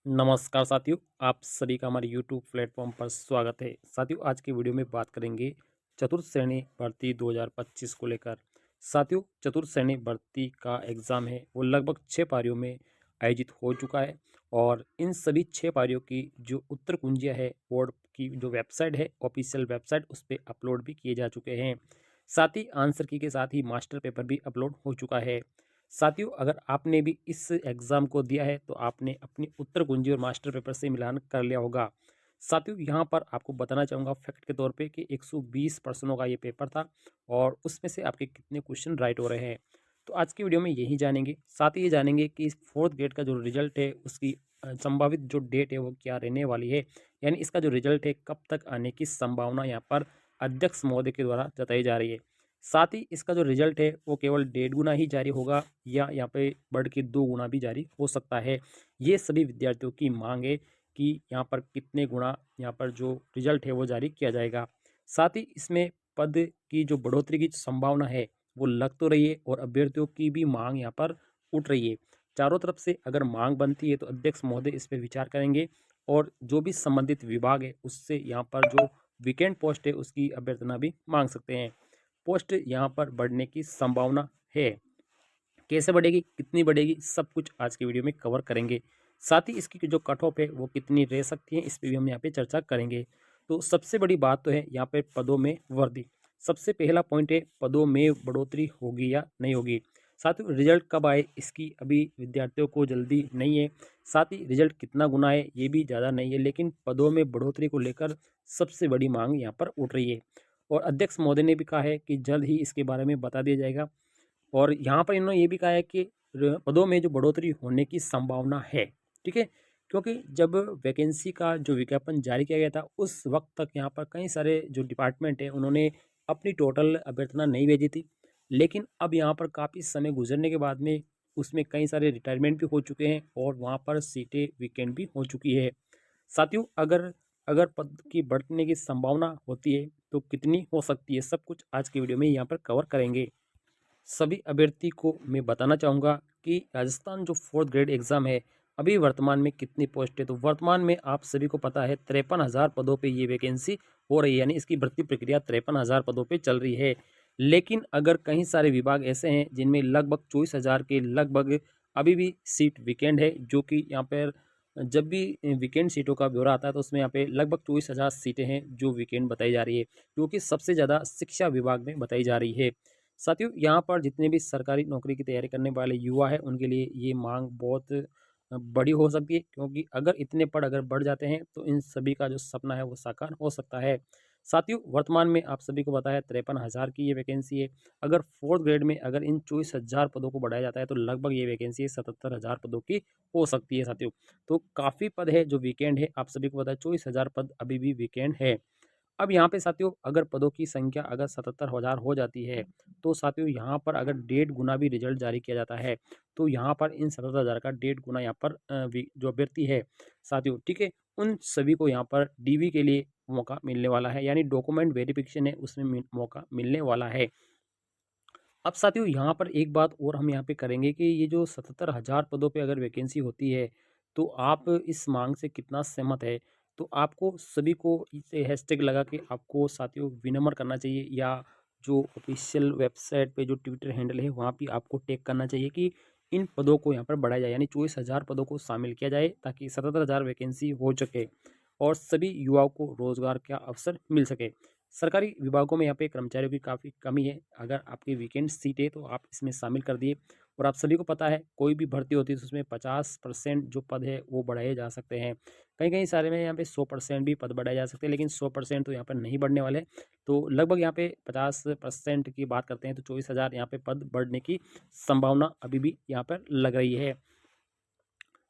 नमस्कार साथियों, आप सभी का हमारे यूट्यूब प्लेटफॉर्म पर स्वागत है। साथियों, आज की वीडियो में बात करेंगे चतुर्थ श्रेणी भर्ती 2025 को लेकर। साथियों, चतुर्थ श्रेणी भर्ती का एग्ज़ाम है वो लगभग 6 पारियों में आयोजित हो चुका है और इन सभी 6 पारियों की जो उत्तर कुंजियाँ है बोर्ड की जो वेबसाइट है, ऑफिशियल वेबसाइट, उस पर अपलोड भी किए जा चुके हैं। साथ ही आंसर की के साथ ही मास्टर पेपर भी अपलोड हो चुका है। साथियों, अगर आपने भी इस एग्ज़ाम को दिया है तो आपने अपनी उत्तर कुंजी और मास्टर पेपर से मिलान कर लिया होगा। साथियों, यहाँ पर आपको बताना चाहूँगा फैक्ट के तौर पे कि 120 प्रश्नों का ये पेपर था और उसमें से आपके कितने क्वेश्चन राइट हो रहे हैं। तो आज की वीडियो में यही जानेंगे। साथ ही ये जानेंगे कि इस फोर्थ ग्रेड का जो रिजल्ट है उसकी संभावित जो डेट है वो क्या रहने वाली है, यानी इसका जो रिजल्ट है कब तक आने की संभावना यहाँ पर अध्यक्ष महोदय के द्वारा जताई जा रही है। साथ ही इसका जो रिजल्ट है वो केवल 1.5 गुना ही जारी होगा या यहाँ पे बढ़ के 2 गुना भी जारी हो सकता है। ये सभी विद्यार्थियों की मांग है कि यहाँ पर कितने गुना यहाँ पर जो रिजल्ट है वो जारी किया जाएगा। साथ ही इसमें पद की जो बढ़ोतरी की संभावना है वो लग तो रही है और अभ्यर्थियों की भी मांग यहाँ पर उठ रही है। चारों तरफ से अगर मांग बनती है तो अध्यक्ष महोदय इस पर विचार करेंगे और जो भी संबंधित विभाग है उससे यहाँ पर जो वीकेंड पोस्ट है उसकी अभ्यर्थना भी मांग सकते हैं। पोस्ट यहाँ पर बढ़ने की संभावना है। कैसे बढ़ेगी, कितनी बढ़ेगी, सब कुछ आज की वीडियो में कवर करेंगे। साथ ही इसकी जो कट ऑफ है वो कितनी रह सकती है इस पर भी हम यहाँ पे चर्चा करेंगे। तो सबसे बड़ी बात तो है यहाँ पे पदों में वृद्धि। सबसे पहला पॉइंट है पदों में बढ़ोतरी होगी या नहीं होगी। साथ ही रिजल्ट कब आए इसकी अभी विद्यार्थियों को जल्दी नहीं है। साथ ही रिजल्ट कितना गुना है ये भी ज़्यादा नहीं है, लेकिन पदों में बढ़ोतरी को लेकर सबसे बड़ी मांग यहाँ पर उठ रही है और अध्यक्ष महोदय ने भी कहा है कि जल्द ही इसके बारे में बता दिया जाएगा। और यहाँ पर इन्होंने ये भी कहा है कि पदों में जो बढ़ोतरी होने की संभावना है। ठीक है, क्योंकि जब वैकेंसी का जो विज्ञापन जारी किया गया था उस वक्त तक यहाँ पर कई सारे जो डिपार्टमेंट है उन्होंने अपनी टोटल अभ्यर्थना नहीं भेजी थी, लेकिन अब यहाँ पर काफ़ी समय गुजरने के बाद में उसमें कई सारे रिटायरमेंट भी हो चुके हैं और वहाँ पर सीटें वीकेंड भी हो चुकी है। साथियों, अगर अगर पद की बढ़ने की संभावना होती है तो कितनी हो सकती है, सब कुछ आज की वीडियो में यहाँ पर कवर करेंगे। सभी अभ्यर्थी को मैं बताना चाहूँगा कि राजस्थान जो फोर्थ ग्रेड एग्ज़ाम है अभी वर्तमान में कितनी पोस्ट है। तो वर्तमान में आप सभी को पता है 53,000 पदों पे ये वैकेंसी हो रही है, यानी इसकी भर्ती प्रक्रिया 53,000 पदों पे चल रही है। लेकिन अगर कई सारे विभाग ऐसे हैं जिनमें लगभग 24,000 के लगभग अभी भी सीट वीकेंड है, जो कि यहाँ पर जब भी वीकेंड सीटों का ब्यौरा आता है तो उसमें यहाँ पे लगभग 24,000 सीटें हैं जो वीकेंड बताई जा रही है, जो कि सबसे ज़्यादा शिक्षा विभाग में बताई जा रही है। साथियों, यहाँ पर जितने भी सरकारी नौकरी की तैयारी करने वाले युवा हैं उनके लिए ये मांग बहुत बड़ी हो सकती है, क्योंकि अगर इतने पद अगर बढ़ जाते हैं तो इन सभी का जो सपना है वो साकार हो सकता है। साथियों, वर्तमान में आप सभी को पता है 53,000 की ये वैकेंसी है। अगर फोर्थ ग्रेड में अगर इन 24,000 पदों को बढ़ाया जाता है तो लगभग ये वैकेंसी 77,000 पदों की हो सकती है। साथियों, तो काफ़ी पद है जो वीकेंड है, आप सभी को पता है 24,000 पद अभी भी वीकेंड है। अब यहाँ पे साथियों अगर पदों की संख्या अगर 77,000 हो जाती है तो साथियों यहाँ पर अगर 1.5 गुना भी रिजल्ट जारी किया जाता है तो यहाँ पर इन 77,000 का 1.5 गुना यहाँ पर जो अभ्यर्थी है साथियों, ठीक है, उन सभी को यहाँ पर डीवी के लिए मौका मिलने वाला है, यानी डॉक्यूमेंट वेरिफिकेशन है उसमें मौका मिलने वाला है। अब साथियों यहाँ पर एक बात और हम यहाँ पे करेंगे कि ये जो 77,000 पदों पे अगर वैकेंसी होती है तो आप इस मांग से कितना सहमत है। तो आपको सभी को इसे हैशटैग लगा के आपको साथियों विनम्र करना चाहिए, या जो ऑफिशियल वेबसाइट पे जो ट्विटर हैंडल है वहाँ पे आपको टैग करना चाहिए कि इन पदों को यहाँ पर बढ़ाया जाए, यानी 24,000 पदों को शामिल किया जाए ताकि 77,000 वैकेंसी हो सके और सभी युवाओं को रोजगार का अवसर मिल सके। सरकारी विभागों में यहाँ पे कर्मचारियों की काफ़ी कमी है। अगर आपकी वीकेंड सीट है तो आप इसमें शामिल कर दिए। और आप सभी को पता है कोई भी भर्ती होती है तो उसमें 50% जो पद है वो बढ़ाए जा सकते हैं। कहीं कहीं सारे में यहाँ पे 100% भी पद बढ़ाए जा सकते हैं, लेकिन 100% तो यहाँ पर नहीं बढ़ने वाले। तो लगभग यहाँ पे 50% की बात करते हैं तो 24,000 यहाँ पे पद बढ़ने की संभावना अभी भी यहाँ पर लग रही है।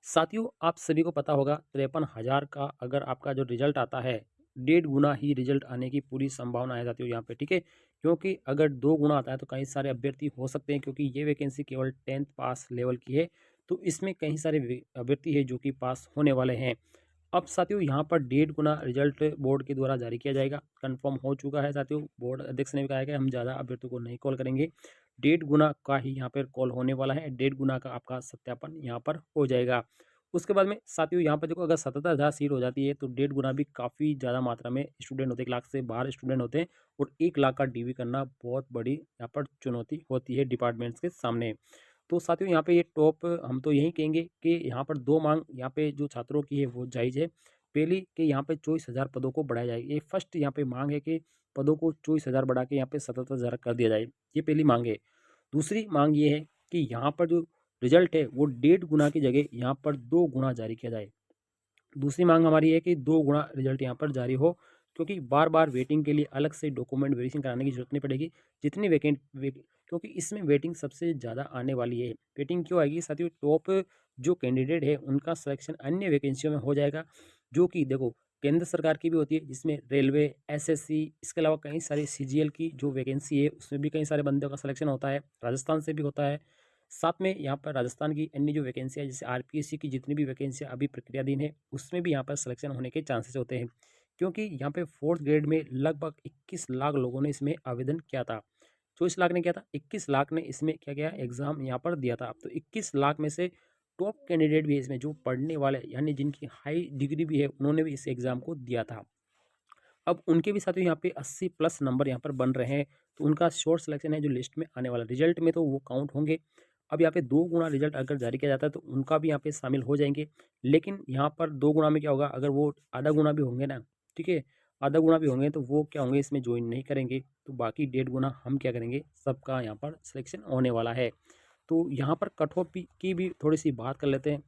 साथियों, आप सभी को पता होगा 53,000 का अगर आपका जो रिजल्ट आता है 1.5 गुना ही रिजल्ट आने की पूरी संभावना है साथियों यहाँ पे, ठीक है, क्योंकि अगर 2 गुना आता है तो कई सारे अभ्यर्थी हो सकते हैं, क्योंकि ये वैकेंसी केवल 10th पास लेवल की है तो इसमें कई सारे अभ्यर्थी है जो कि पास होने वाले हैं। अब साथियों यहाँ पर 1.5 गुना रिजल्ट बोर्ड के द्वारा जारी किया जाएगा, कंफर्म हो चुका है साथियों। बोर्ड अध्यक्ष ने भी कहा है कि हम ज़्यादा अभ्यर्थियों को नहीं कॉल करेंगे, 1.5 गुना का ही यहाँ पर कॉल होने वाला है, 1.5 गुना का आपका सत्यापन यहाँ पर हो जाएगा। उसके बाद में साथियों यहाँ पर देखो, अगर 77,000 सीट हो जाती है तो 1.5 गुना भी काफ़ी ज़्यादा मात्रा में स्टूडेंट होते हैं, 1 लाख से बाहर स्टूडेंट होते हैं, और 1 लाख का डीवी करना बहुत बड़ी यहाँ पर चुनौती होती है डिपार्टमेंट्स के सामने। तो साथियों यहाँ पे ये टॉप हम तो यही कहेंगे कि यहाँ पर 2 मांग यहाँ पे जो छात्रों की है वो जायज़ है। पहली कि यहाँ पे 24,000 पदों को बढ़ाया जाए। ये फर्स्ट यहाँ पे मांग है कि पदों को 24,000 बढ़ा के यहाँ पे 77,000 कर दिया जाए। ये पहली मांग है। दूसरी मांग ये है कि यहाँ पर जो रिजल्ट है वो 1.5 गुना की जगह यहाँ पर 2 गुना जारी किया जाए। दूसरी मांग हमारी है कि 2 गुना रिजल्ट यहाँ पर जारी हो, क्योंकि बार-बार वेटिंग के लिए अलग से डॉक्यूमेंट वेरिफिकेशन कराने की ज़रूरत नहीं पड़ेगी। जितनी क्योंकि इसमें वेटिंग सबसे ज़्यादा आने वाली है। वेटिंग क्यों आएगी साथियों? टॉप जो कैंडिडेट है उनका सिलेक्शन अन्य वैकेंसियों में हो जाएगा, जो कि देखो केंद्र सरकार की भी होती है, जिसमें रेलवे, एसएससी, इसके अलावा कई सारी सीजीएल की जो वैकेंसी है उसमें भी कई सारे बंदों का सिलेक्शन होता है। राजस्थान से भी होता है। साथ में यहाँ पर राजस्थान की अन्य जो वैकेंसी है, जैसे आरपीएससी की जितनी भी वैकेंसियाँ अभी प्रक्रियाधीन है, उसमें भी यहाँ पर सिलेक्शन होने के चांसेस होते हैं, क्योंकि यहाँ पे 4th ग्रेड में लगभग 21 लाख लोगों ने इसमें आवेदन किया था। 24 लाख ने किया था, 21 लाख ने इसमें क्या किया, एग्जाम यहाँ पर दिया था। तो 21 लाख में से टॉप कैंडिडेट भी है इसमें, जो पढ़ने वाले यानी जिनकी हाई डिग्री भी है, उन्होंने भी इस एग्जाम को दिया था। अब उनके भी साथियों यहाँ पे 80 प्लस नंबर यहाँ पर बन रहे हैं, तो उनका शॉर्ट सिलेक्शन है जो लिस्ट में आने वाला, रिजल्ट में तो वो काउंट होंगे। अब यहाँ पे 2 गुना रिजल्ट अगर जारी किया जाता है तो उनका भी यहाँ पे शामिल हो जाएंगे। लेकिन यहाँ पर 2 गुना में क्या होगा, अगर वो आधा गुना भी होंगे ना, ठीक है, आधा गुना भी होंगे तो वो क्या होंगे, इसमें ज्वाइन नहीं करेंगे। तो बाकी 1.5 गुना हम क्या करेंगे, सबका यहाँ पर सिलेक्शन होने वाला है। तो यहाँ पर कट ऑफ की भी थोड़ी सी बात कर लेते हैं।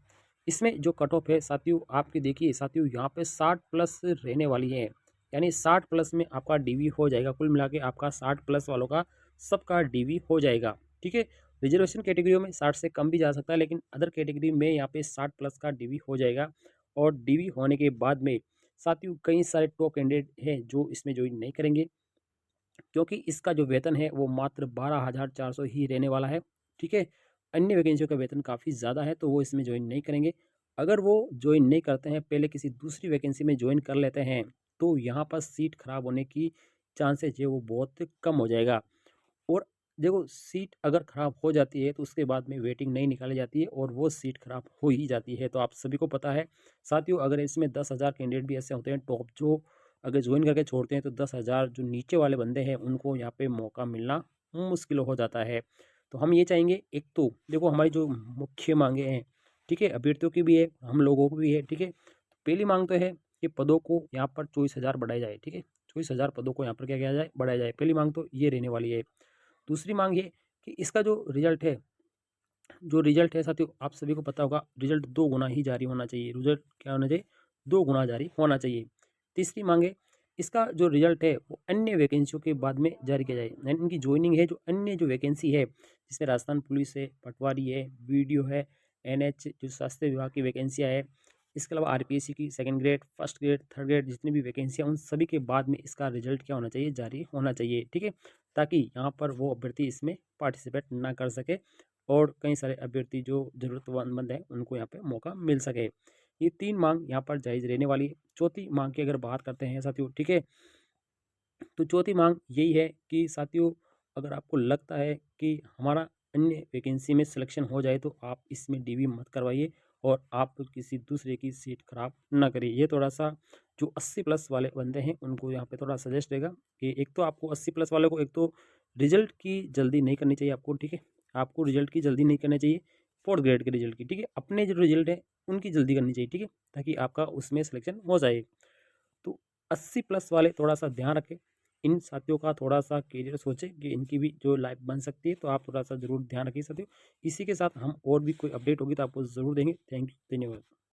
इसमें जो कट ऑफ है साथियों, आपकी देखिए साथियों, यहाँ पे 60 प्लस रहने वाली है, यानी 60 प्लस में आपका डीवी हो जाएगा। कुल मिला के आपका 60 प्लस वालों का सबका डीवी हो जाएगा, ठीक है। रिजर्वेशन कैटेगरियों में 60 से कम भी जा सकता है, लेकिन अदर कैटेगरी में यहाँ पे 60 प्लस का डीवी हो जाएगा। और डीवी होने के बाद में साथियों कई सारे टॉप कैंडिडेट हैं जो इसमें ज्वाइन नहीं करेंगे, क्योंकि इसका जो वेतन है वो मात्र 12,400 ही रहने वाला है, ठीक है। अन्य वैकेंसियों का वेतन काफ़ी ज़्यादा है, तो वो इसमें ज्वाइन नहीं करेंगे। अगर वो ज्वाइन नहीं करते हैं, पहले किसी दूसरी वैकेंसी में ज्वाइन कर लेते हैं, तो यहाँ पर सीट खराब होने की चांसेज है वो बहुत कम हो जाएगा। और देखो, सीट अगर खराब हो जाती है तो उसके बाद में वेटिंग नहीं निकाली जाती है और वो सीट खराब हो ही जाती है, तो आप सभी को पता है। साथियों अगर इसमें 10,000 कैंडिडेट भी ऐसे होते हैं टॉप, जो अगर ज्वाइन करके छोड़ते हैं, तो 10,000 जो नीचे वाले बंदे हैं उनको यहाँ पे मौका मिलना मुश्किल हो जाता है। तो हम ये चाहेंगे, एक तो देखो हमारी जो मुख्य मांगे हैं, ठीक है, अभ्यर्थियों की भी है, हम लोगों की भी है, ठीक है। पहली मांग तो है कि पदों को यहाँ पर 24,000 बढ़ाया जाए, ठीक है। 24,000 पदों को यहाँ पर क्या किया जाए, बढ़ाया जाए। पहली मांग तो ये रहने वाली है। दूसरी मांग ये कि इसका जो रिजल्ट है साथियों, आप सभी को पता होगा, रिजल्ट 2 गुना ही जारी होना चाहिए। रिजल्ट क्या होना चाहिए, 2 गुना जारी होना चाहिए। तीसरी मांग है, इसका जो रिजल्ट है वो अन्य वैकेंसियों के बाद में जारी किया जाए, यानी इनकी ज्वाइनिंग है, जो अन्य जो वैकेंसी है, जिसमें राजस्थान पुलिस है, पटवारी है, वीडियो है, एनएच जो स्वास्थ्य विभाग की वैकेंसियाँ है, इसके अलावा आरपीएससी की second grade, first grade, third grade जितनी भी वैकेंसियाँ, उन सभी के बाद में इसका रिजल्ट क्या होना चाहिए, जारी होना चाहिए, ठीक है। ताकि यहाँ पर वो अभ्यर्थी इसमें पार्टिसिपेट ना कर सके और कई सारे अभ्यर्थी जो ज़रूरतमंद हैं उनको यहाँ पे मौका मिल सके। ये 3 मांग यहाँ पर जायज़ रहने वाली है। चौथी मांग की अगर बात करते हैं साथियों, ठीक है, तो चौथी मांग यही है कि साथियों, अगर आपको लगता है कि हमारा अन्य वैकेंसी में सिलेक्शन हो जाए तो आप इसमें डीवी मत करवाइए और आप किसी दूसरे की सीट खराब ना करिए। ये थोड़ा सा जो 80 प्लस वाले बंदे हैं उनको यहाँ पे थोड़ा सजेस्ट रहेगा कि एक तो आपको 80 प्लस वाले को, एक तो रिजल्ट की जल्दी नहीं करनी चाहिए आपको, ठीक है। आपको रिजल्ट की जल्दी नहीं करनी चाहिए, 4th ग्रेड के रिजल्ट की, ठीक है। अपने जो रिजल्ट है उनकी जल्दी करनी चाहिए, ठीक है, ताकि आपका उसमें सिलेक्शन हो जाए। तो 80 प्लस वाले थोड़ा सा ध्यान रखें, इन साथियों का थोड़ा सा करियर सोचें कि इनकी भी जो लाइफ बन सकती है, तो आप थोड़ा सा ज़रूर ध्यान रखिए साथियों। इसी के साथ हम और भी कोई अपडेट होगी तो आपको ज़रूर देंगे। थैंक यू, धन्यवाद।